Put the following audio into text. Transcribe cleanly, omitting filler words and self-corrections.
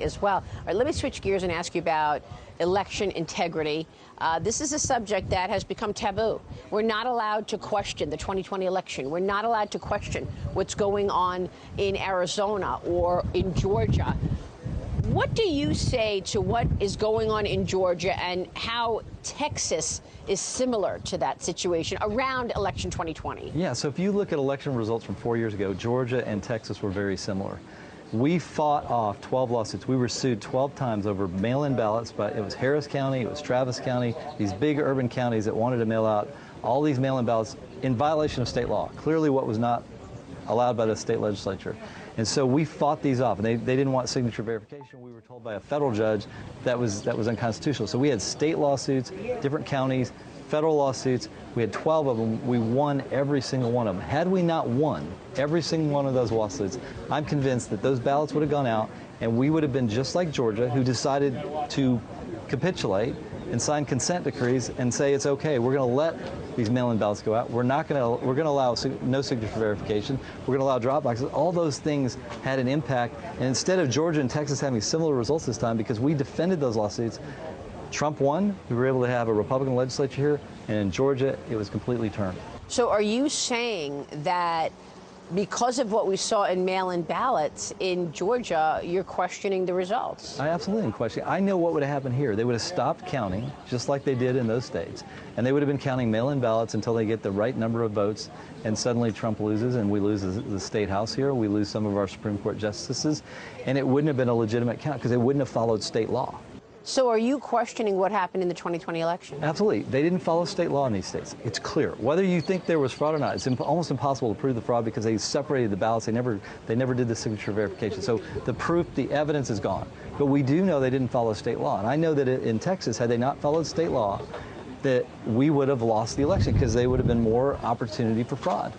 As well. All right, let me switch gears and ask you about election integrity. This is a subject that has become taboo. We're not allowed to question the 2020 election. We're not allowed to question what's going on in Arizona or in Georgia. What do you say to what is going on in Georgia and how Texas is similar to that situation around election 2020? Yeah, so if you look at election results from 4 years ago, Georgia and Texas were very similar. We fought off 12 lawsuits. We were sued 12 times over mail-in ballots, but it was Harris County, it was Travis County, these big urban counties that wanted to mail out all these mail-in ballots in violation of state law, clearly what was not allowed by the state legislature. And so we fought these off, and they didn't want signature verification. We were told by a federal judge that was unconstitutional. So we had state lawsuits, different counties, federal lawsuits. We had 12 of them. We won every single one of them. Had we not won every single one of those lawsuits, I'm convinced that those ballots would have gone out, and we would have been just like Georgia, who decided to capitulate and sign consent decrees and say it's okay. We're going to let these mail-in ballots go out. We're going to allow no signature verification. We're going to allow drop boxes. All those things had an impact. And instead of Georgia and Texas having similar results this time, because we defended those lawsuits, Trump won. We were able to have a Republican legislature here, and in Georgia, it was completely turned. So are you saying that because of what we saw in mail-in ballots in Georgia, you're questioning the results? I absolutely am questioning. I know what would have happened here. They would have stopped counting, just like they did in those states, and they would have been counting mail-in ballots until they get the right number of votes, and suddenly Trump loses, and we lose the state house here. We lose some of our Supreme Court justices, and it wouldn't have been a legitimate count because they wouldn't have followed state law. So are you questioning what happened in the 2020 election? Absolutely. They didn't follow state law in these states. It's clear. Whether you think there was fraud or not, it's almost impossible to prove the fraud because they separated the ballots. They never did the signature verification. So the proof, the evidence is gone. But we do know they didn't follow state law. And I know that in Texas, had they not followed state law, that we would have lost the election because they would have been more opportunity for fraud.